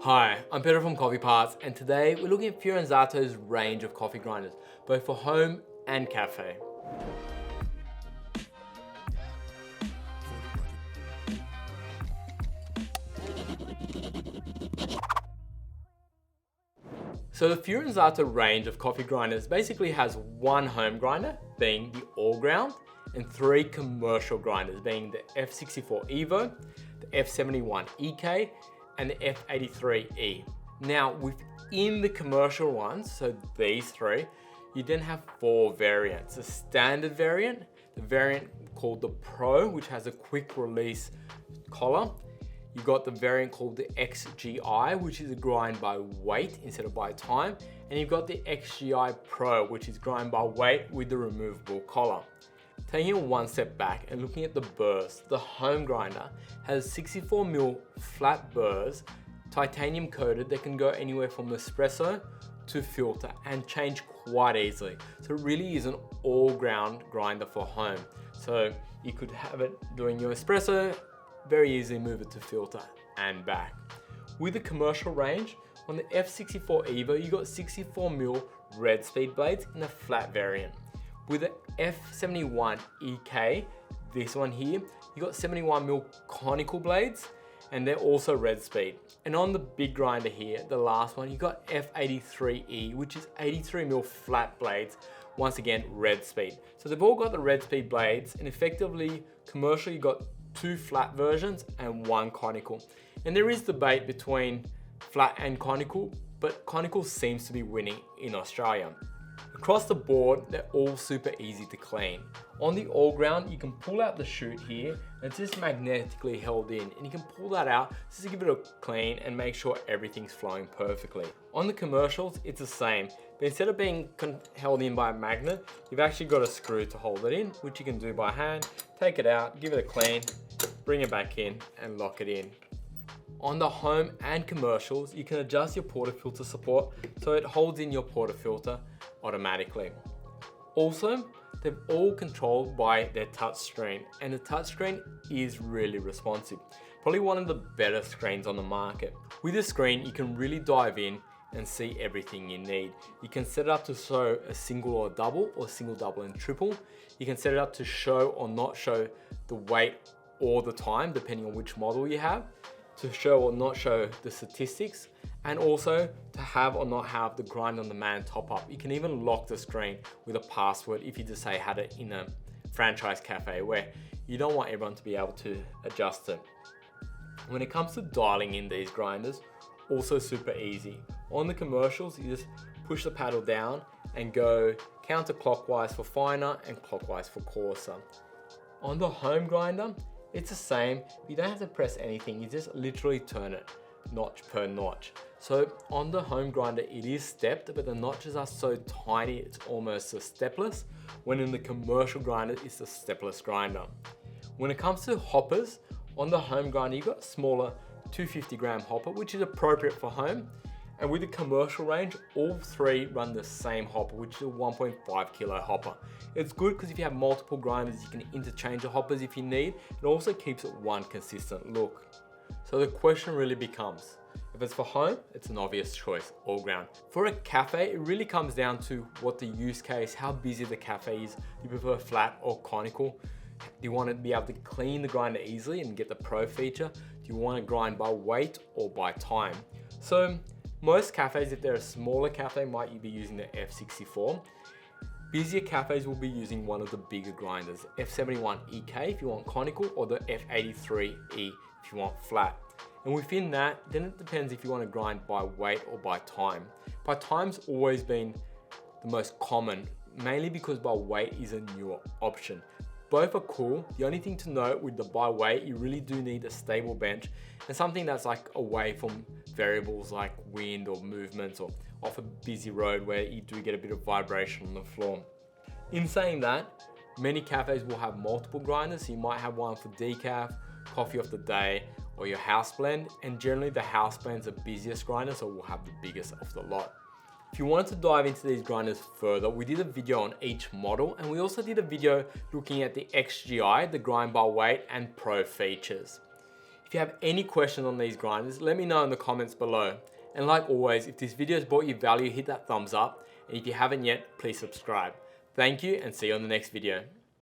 Hi, I'm Peter from Coffee Parts, and today we're looking at Fiorenzato's range of coffee grinders, both for home and cafe. So the Fiorenzato range of coffee grinders basically has one home grinder, being the AllGround, and three commercial grinders, being the F64 Evo, the F71 EK, and the F83E. Now, within the commercial ones, so these three, you then have four variants. The standard variant, the variant called the Pro, which has a quick release collar. You've got the variant called the XGI, which is a grind by weight instead of by time. And you've got the XGI Pro, which is grind by weight with the removable collar. Taking it one step back and looking at the burrs, the home grinder has 64mm flat burrs, titanium coated, that can go anywhere from espresso to filter and change quite easily. So it really is an all-ground grinder for home. So you could have it doing your espresso, very easily move it to filter and back. With the commercial range, on the F64 Evo, you got 64mm red speed blades in a flat variant. With the F71 EK, this one here, you got 71mm conical blades, and they're also red speed. And on the big grinder here, the last one, you got F83E, which is 83mm flat blades, once again, red speed. So they've all got the red speed blades, and effectively, commercially, you got two flat versions and one conical. And there is debate between flat and conical, but conical seems to be winning in Australia. Across the board, they're all super easy to clean. On the AllGround, you can pull out the chute here, and it's just magnetically held in, and you can pull that out just to give it a clean and make sure everything's flowing perfectly. On the commercials, it's the same, but instead of being held in by a magnet, you've actually got a screw to hold it in, which you can do by hand. Take it out, give it a clean, bring it back in, and lock it in. On the home and commercials, you can adjust your portafilter support so it holds in your portafilter automatically. Also, they're all controlled by their touchscreen, and the touchscreen is really responsive. Probably one of the better screens on the market. With this screen, you can really dive in and see everything you need. You can set it up to show a single or double, or single, double, and triple. You can set it up to show or not show the weight or the time, depending on which model you have, to show or not show the statistics, and also to have or not have the grind on demand top up. You can even lock the screen with a password if you just say had it in a franchise cafe where you don't want everyone to be able to adjust it. When it comes to dialing in these grinders, also super easy. On the commercials, you just push the paddle down and go counterclockwise for finer and clockwise for coarser. On the home grinder, it's the same. You don't have to press anything. You just literally turn it notch per notch. So on the home grinder, it is stepped, but the notches are so tiny, it's almost a stepless. When in the commercial grinder, it's a stepless grinder. When it comes to hoppers, on the home grinder, you've got a smaller 250-gram hopper, which is appropriate for home. And with the commercial range, all three run the same hopper, which is a 1.5 kilo hopper. It's good because if you have multiple grinders, you can interchange the hoppers if you need. It also keeps it one consistent look. So the question really becomes, if it's for home, it's an obvious choice, AllGround. For a cafe, it really comes down to what the use case, how busy the cafe is. Do you prefer flat or conical? Do you want to be able to clean the grinder easily and get the Pro feature? Do you want to grind by weight or by time? So most cafes, if they're a smaller cafe, might be using the F64. Busier cafes will be using one of the bigger grinders, F71 EK if you want conical, or the F83E if you want flat. And within that, then it depends if you want to grind by weight or by time. By time's always been the most common, mainly because by weight is a newer option. Both are cool. The only thing to note with the by weight, you really do need a stable bench and something that's like away from variables like wind or movements, or off a busy road where you do get a bit of vibration on the floor. In saying that, many cafes will have multiple grinders. So you might have one for decaf, coffee of the day, or your house blend. And generally the house blend's the busiest grinder, so we'll have the biggest of the lot. If you wanted to dive into these grinders further, we did a video on each model, and we also did a video looking at the XGI, the grind by weight and Pro features. If you have any questions on these grinders, let me know in the comments below. And like always, if this video has brought you value, hit that thumbs up. And if you haven't yet, please subscribe. Thank you and see you on the next video.